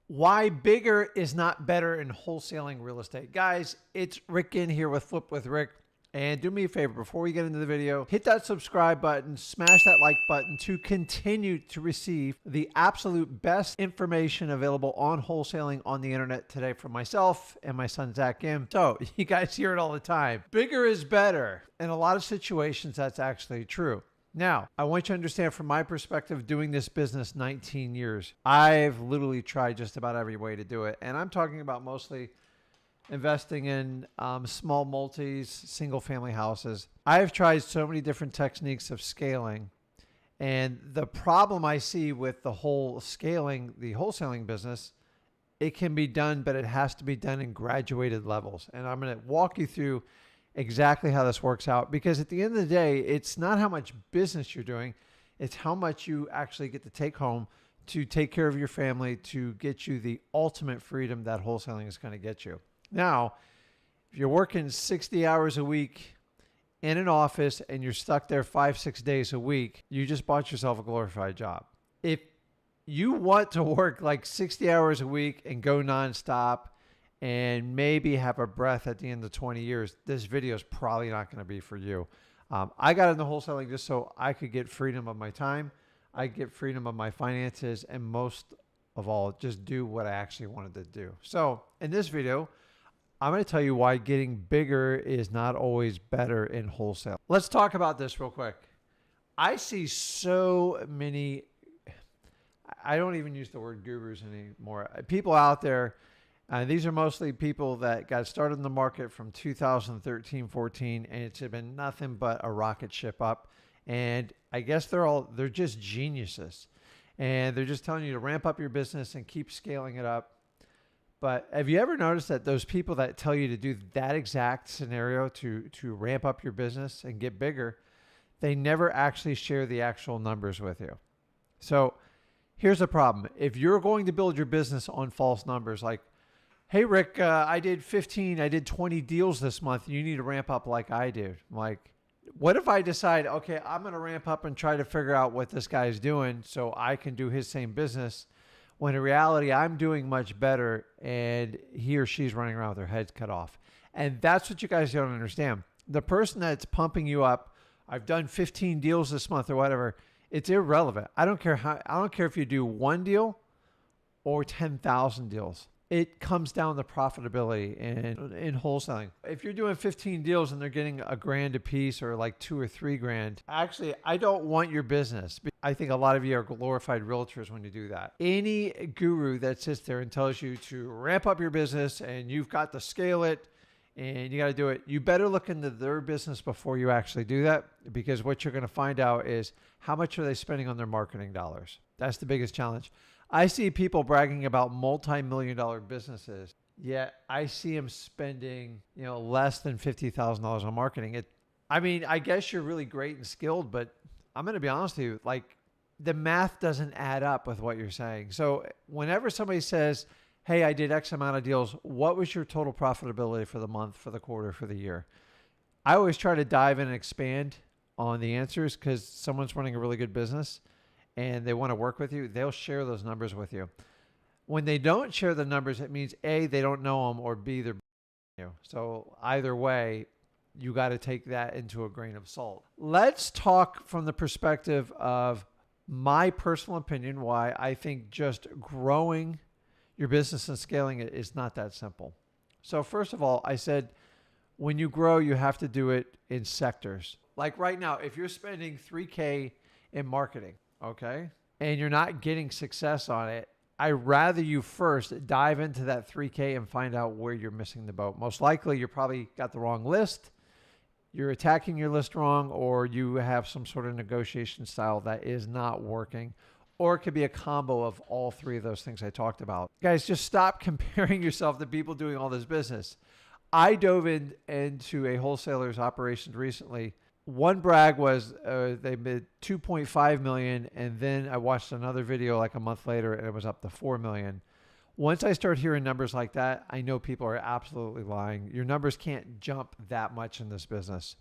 Why bigger is not better in wholesaling real estate. Guys, it's Rick Ginn here with Flip with Rick. And do me a favor, before we get into the video, hit that subscribe button, smash that like button to continue to receive the absolute best information available on wholesaling on the internet today from myself and my son, Zach Ginn. So you guys hear it all the time. Bigger is better. In a lot of situations, that's actually true. Now, I want you to understand from my perspective, doing this business 19 years, I've literally tried just about every way to do it. And I'm talking about mostly investing in small multis, single family houses. I've tried so many different techniques of scaling. And the problem I see with the whole scaling, the wholesaling business, it can be done, but it has to be done in graduated levels. And I'm going to walk you through exactly how this works out, because at the end of the day, it's not how much business you're doing, it's how much you actually get to take home to take care of your family, to get you the ultimate freedom that wholesaling is going to get you. Now, if you're working 60 hours a week in an office and you're stuck there 5-6 days a week, you just bought yourself a glorified job. If you want to work like 60 hours a week and go nonstop and maybe have a breath at the end of 20 years, this video is probably not going to be for you. I got into wholesaling just so I could get freedom of my time, I get freedom of my finances, and most of all, just do what I actually wanted to do. So in this video, I'm going to tell you why getting bigger is not always better in wholesale. Let's talk about this real quick. I see so many, I don't even use the word gurus anymore, people out there. These are mostly people that got started in the market from 2013, 14, and it's been nothing but a rocket ship up. And I guess they're just geniuses. And they're just telling you to ramp up your business and keep scaling it up. But have you ever noticed that those people that tell you to do that exact scenario to ramp up your business and get bigger, they never actually share the actual numbers with you? So here's the problem. If you're going to build your business on false numbers, like, hey, Rick, I did 20 deals this month. You need to ramp up like I did. Like, what if I decide, okay, I'm going to ramp up and try to figure out what this guy's doing so I can do his same business, when in reality, I'm doing much better and he or she's running around with their heads cut off. And that's what you guys don't understand. The person that's pumping you up, I've done 15 deals this month or whatever, it's irrelevant. I don't care if you do one deal or 10,000 deals. It comes down to profitability in wholesaling. If you're doing 15 deals and they're getting $1,000 a piece or like $2 or $3,000, actually, I don't want your business. I think a lot of you are glorified realtors when you do that. Any guru that sits there and tells you to ramp up your business and you've got to scale it and you got to do it, you better look into their business before you actually do that, because what you're going to find out is how much are they spending on their marketing dollars. That's the biggest challenge. I see people bragging about multi-million-dollar businesses, yet I see them spending, less than $50,000 on marketing. I mean, I guess you're really great and skilled, but I'm going to be honest with you, like, the math doesn't add up with what you're saying. So whenever somebody says, hey, I did X amount of deals, what was your total profitability for the month, for the quarter, for the year? I always try to dive in and expand on the answers, because someone's running a really good business and they want to work with you, they'll share those numbers with you. When they don't share the numbers, it means A, they don't know them, or B, they're you. So either way, you got to take that into a grain of salt. Let's talk from the perspective of my personal opinion, why I think just growing your business and scaling it is not that simple. So first of all, I said, when you grow, you have to do it in sectors. Like right now, if you're spending $3,000 in marketing, okay, and you're not getting success on it, I'd rather you first dive into that $3,000 and find out where you're missing the boat. Most likely, you probably got the wrong list, you're attacking your list wrong, or you have some sort of negotiation style that is not working, or it could be a combo of all three of those things I talked about. Guys, just stop comparing yourself to people doing all this business. I dove into a wholesaler's operations recently. One brag was they made 2.5 million, and then I watched another video like a month later and it was up to 4 million. Once I start hearing numbers like that, I know people are absolutely lying. Your numbers can't jump that much in this business.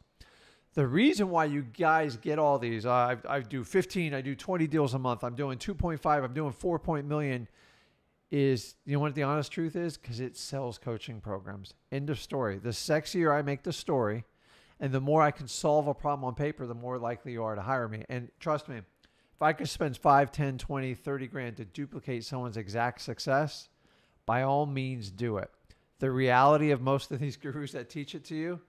The reason why you guys get all these, I do 15, I do 20 deals a month, I'm doing 2.5, I'm doing 4 million, is, you know what the honest truth is? Because it sells coaching programs. End of story. The sexier I make the story, and the more I can solve a problem on paper, the more likely you are to hire me. And trust me, if I could spend 5, 10, 20, 30 grand to duplicate someone's exact success, by all means do it. The reality of most of these gurus that teach it to you,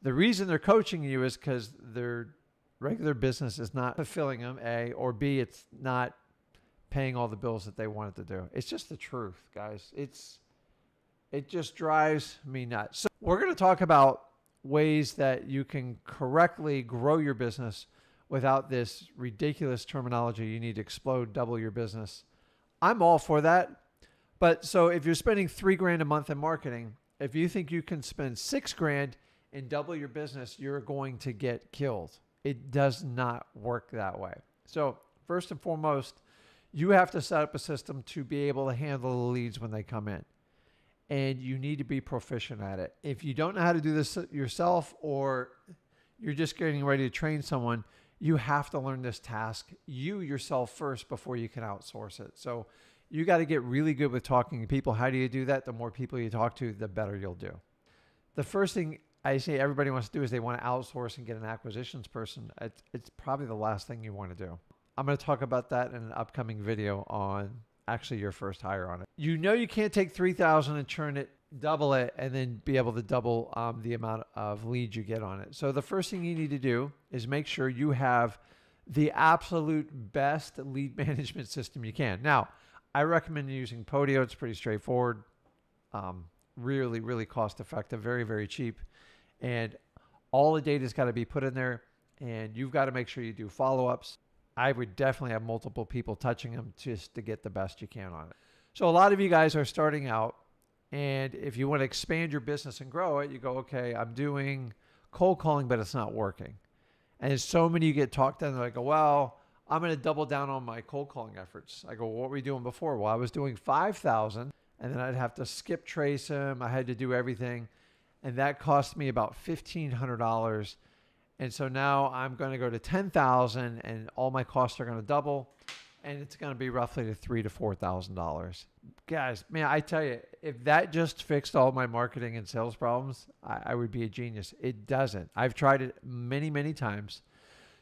the reason they're coaching you is because their regular business is not fulfilling them, A, or B, it's not paying all the bills that they want it to do. It's just the truth, guys. It just drives me nuts. So we're going to talk about ways that you can correctly grow your business without this ridiculous terminology. You need to explode, double your business. I'm all for that. But so if you're spending $3 grand a month in marketing, if you think you can spend 6 grand and double your business, you're going to get killed. It does not work that way. So first and foremost, you have to set up a system to be able to handle the leads when they come in. And you need to be proficient at it. If you don't know how to do this yourself, or you're just getting ready to train someone, you have to learn this task you yourself first before you can outsource it. So you got to get really good with talking to people. How do you do that? The more people you talk to, the better you'll do. The first thing I say everybody wants to do is they want to outsource and get an acquisitions person. It's probably the last thing you want to do. I'm going to talk about that in an upcoming video on actually your first hire on it. You know you can't take 3,000 and churn it, double it, and then be able to double the amount of leads you get on it. So the first thing you need to do is make sure you have the absolute best lead management system you can. Now, I recommend using Podio. It's pretty straightforward, really, really cost effective, very, very cheap. And all the data's got to be put in there, and you've got to make sure you do follow-ups. I would definitely have multiple people touching them just to get the best you can on it. So a lot of you guys are starting out, and if you want to expand your business and grow it, you go, okay, I'm doing cold calling, but it's not working. And there's so many you get talked to, and they go, well, I'm going to double down on my cold calling efforts. I go, what were you doing before? Well, I was doing 5,000, and then I'd have to skip trace them. I had to do everything, and that cost me about $1,500. And so now I'm going to go to 10,000, and all my costs are going to double, and it's going to be roughly to $3,000 to $4,000. Guys, man, I tell you, if that just fixed all my marketing and sales problems, I would be a genius. It doesn't. I've tried it many, many times.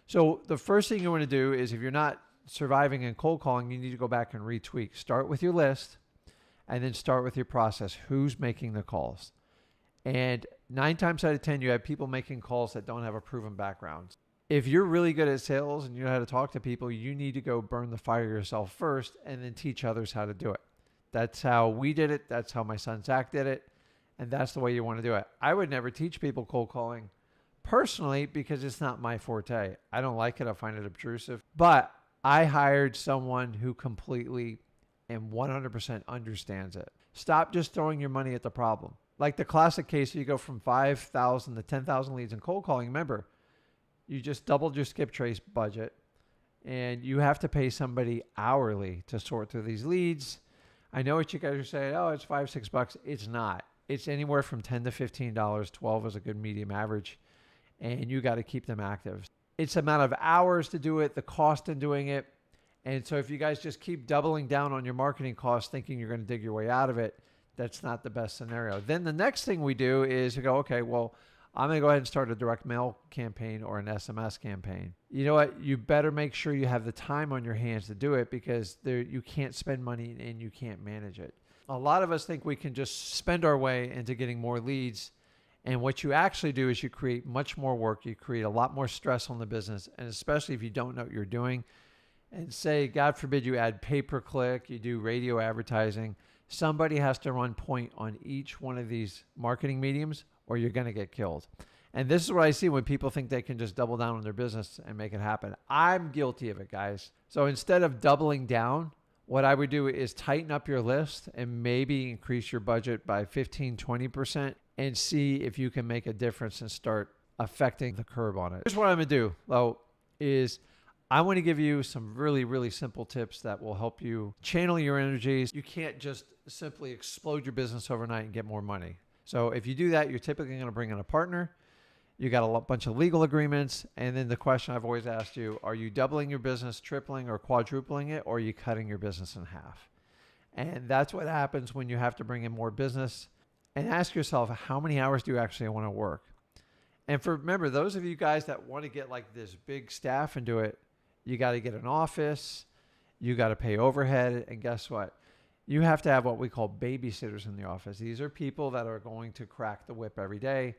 So the first thing you want to do is, if you're not surviving in cold calling, you need to go back and retweak. Start with your list, and then start with your process. Who's making the calls? And 9 times out of 10, you have people making calls that don't have a proven background. If you're really good at sales and you know how to talk to people, you need to go burn the fire yourself first and then teach others how to do it. That's how we did it. That's how my son Zach did it. And that's the way you want to do it. I would never teach people cold calling personally because it's not my forte. I don't like it. I find it obtrusive. But I hired someone who completely and 100% understands it. Stop just throwing your money at the problem. Like the classic case, you go from 5,000 to 10,000 leads in cold calling. Remember, you just doubled your skip trace budget, and you have to pay somebody hourly to sort through these leads. I know what you guys are saying. Oh, it's $5, $6. It's not. It's anywhere from $10 to $15. 12 is a good medium average, and you got to keep them active. It's the amount of hours to do it, the cost in doing it. And so if you guys just keep doubling down on your marketing costs, thinking you're going to dig your way out of it, that's not the best scenario. Then the next thing we do is we go, okay, well, I'm going to go ahead and start a direct mail campaign or an SMS campaign. You know what? You better make sure you have the time on your hands to do it, because you can't spend money and you can't manage it. A lot of us think we can just spend our way into getting more leads. And what you actually do is you create much more work. You create a lot more stress on the business. And especially if you don't know what you're doing, and say, God forbid, you add pay-per-click, you do radio advertising. Somebody has to run point on each one of these marketing mediums, or you're going to get killed. And this is what I see when people think they can just double down on their business and make it happen. I'm guilty of it, guys. So instead of doubling down, what I would do is tighten up your list and maybe increase your budget by 15, 20% and see if you can make a difference and start affecting the curve on it. Here's what I'm going to do, though, is I want to give you some really, really simple tips that will help you channel your energies. You can't just simply explode your business overnight and get more money. So if you do that, you're typically going to bring in a partner. You got a bunch of legal agreements. And then the question I've always asked you, are you doubling your business, tripling or quadrupling it, or are you cutting your business in half? And that's what happens when you have to bring in more business. And ask yourself, how many hours do you actually want to work? And remember, those of you guys that want to get like this big staff and do it, you got to get an office, you got to pay overhead, and guess what? You have to have what we call babysitters in the office. These are people that are going to crack the whip every day,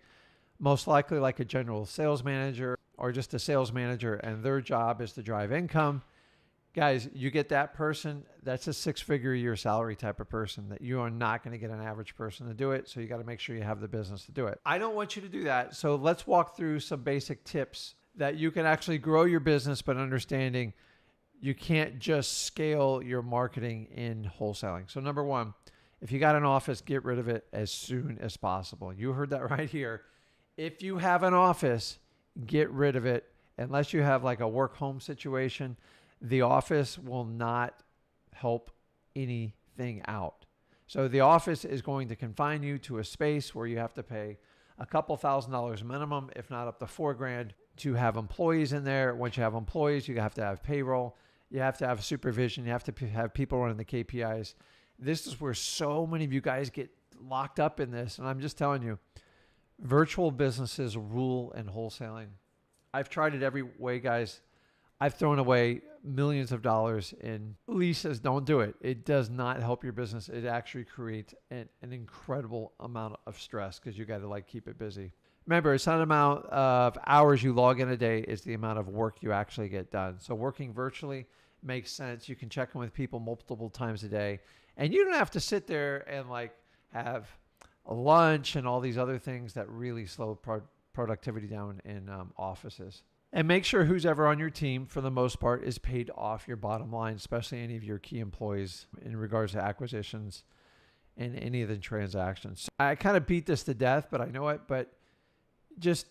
most likely like a general sales manager or just a sales manager, and their job is to drive income. Guys, you get that person, that's a 6-figure a year salary type of person that you are not going to get an average person to do it. So you got to make sure you have the business to do it. I don't want you to do that. So let's walk through some basic tips that you can actually grow your business, but understanding you can't just scale your marketing in wholesaling. So number one, if you got an office, get rid of it as soon as possible. You heard that right here. If you have an office, get rid of it. Unless you have like a work home situation, the office will not help anything out. So the office is going to confine you to a space where you have to pay a couple $1,000s minimum, if not up to $4,000 to have employees in there. Once you have employees, you have to have payroll. You have to have supervision. You have to have people running the KPIs. This is where so many of you guys get locked up in this. And I'm just telling you, virtual businesses rule in wholesaling. I've tried it every way, guys. I've thrown away millions of dollars in leases. Don't do it. It does not help your business. It actually creates an incredible amount of stress because you got to like keep it busy. Remember, it's not the amount of hours you log in a day, it's the amount of work you actually get done. So working virtually makes sense. You can check in with people multiple times a day, and you don't have to sit there and like have a lunch and all these other things that really slow productivity down in offices. And make sure who's ever on your team, for the most part, is paid off your bottom line, especially any of your key employees in regards to acquisitions and any of the transactions. I kind of beat this to death, but I know it. But just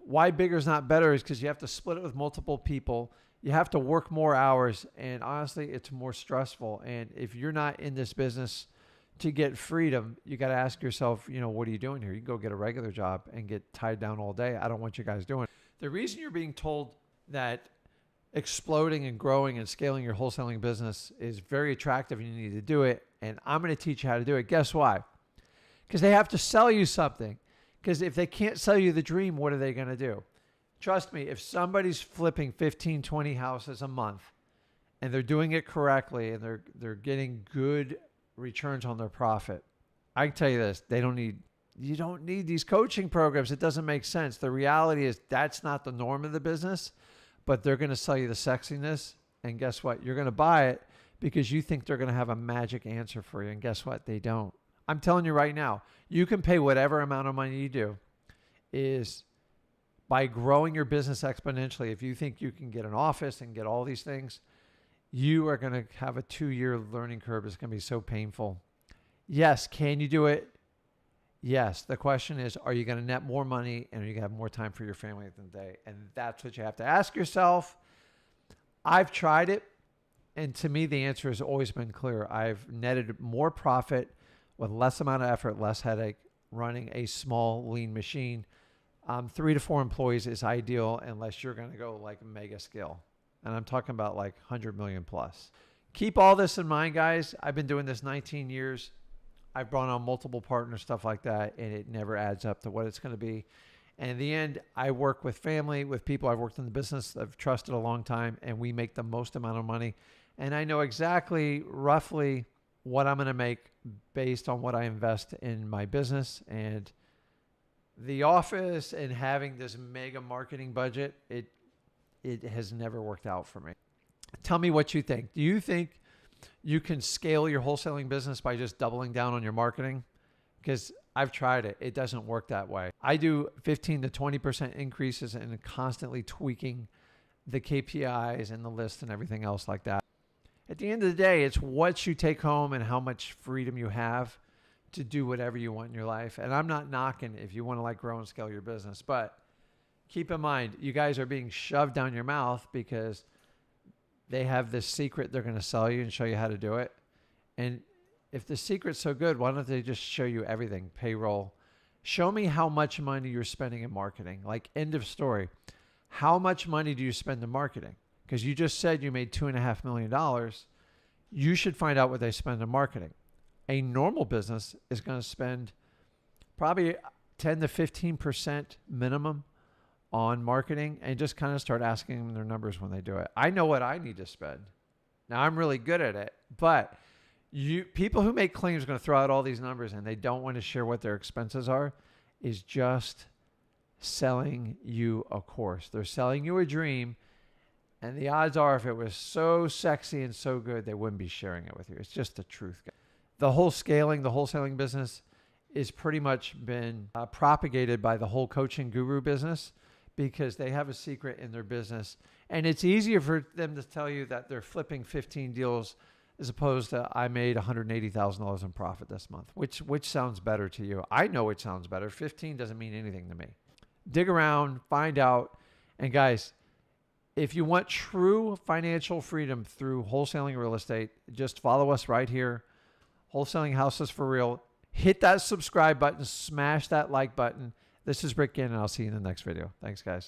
why bigger is not better is because you have to split it with multiple people. You have to work more hours. And honestly, it's more stressful. And if you're not in this business to get freedom, you got to ask yourself, what are you doing here? You can go get a regular job and get tied down all day. I don't want you guys doing it. The reason you're being told that exploding and growing and scaling your wholesaling business is very attractive and you need to do it, and I'm going to teach you how to do it. Guess why? Because they have to sell you something. Because if they can't sell you the dream, what are they going to do? Trust me, if somebody's flipping 15, 20 houses a month and they're doing it correctly and they're getting good returns on their profit, I can tell you this, you don't need these coaching programs. It doesn't make sense. The reality is that's not the norm of the business, but they're going to sell you the sexiness. And guess what? You're going to buy it because you think they're going to have a magic answer for you. And guess what? They don't. I'm telling you right now, you can pay whatever amount of money you do is by growing your business exponentially. If you think you can get an office and get all these things, you are going to have a 2-year learning curve. It's going to be so painful. Yes. Can you do it? Yes. The question is, are you going to net more money and are you going to have more time for your family at the end of the day? And that's what you have to ask yourself. I've tried it. And to me, the answer has always been clear. I've netted more profit with less amount of effort, less headache, running a small, lean machine. 3 to 4 employees is ideal unless you're going to go like mega scale. And I'm talking about like 100 million plus. Keep all this in mind, guys. I've been doing this 19 years. I've brought on multiple partners, stuff like that, and it never adds up to what it's going to be. And in the end, I work with family, with people I've worked in the business, I've trusted a long time, and we make the most amount of money. And I know exactly, roughly, what I'm going to make based on what I invest in my business. And the office and having this mega marketing budget, it has never worked out for me. Tell me what you think. Do you think you can scale your wholesaling business by just doubling down on your marketing? Because I've tried it. It doesn't work that way. I do 15 to 20% increases and constantly tweaking the KPIs and the list and everything else like that. At the end of the day, it's what you take home and how much freedom you have to do whatever you want in your life. And I'm not knocking if you want to like grow and scale your business, but keep in mind, you guys are being shoved down your mouth because they have this secret they're going to sell you and show you how to do it. And if the secret's so good, why don't they just show you everything? Payroll. Show me how much money you're spending in marketing. Like, end of story. How much money do you spend in marketing? Because you just said you made $2.5 million. you should find out what they spend on marketing. A normal business is going to spend probably 10 to 15% minimum on marketing, and just kind of start asking them their numbers when they do it. I know what I need to spend. Now, I'm really good at it, but people who make claims are going to throw out all these numbers and they don't want to share what their expenses are, is just selling you a course. They're selling you a dream, and the odds are if it was so sexy and so good, they wouldn't be sharing it with you. It's just the truth. The whole scaling, the wholesaling business is pretty much been propagated by the whole coaching guru business, because they have a secret in their business. And it's easier for them to tell you that they're flipping 15 deals as opposed to, I made $180,000 in profit this month. Which sounds better to you? I know it sounds better. 15 doesn't mean anything to me. Dig around, find out. And guys, if you want true financial freedom through wholesaling real estate, just follow us right here. Wholesaling Houses for Real. Hit that subscribe button, smash that like button. This is Rick Ginn, and I'll see you in the next video. Thanks, guys.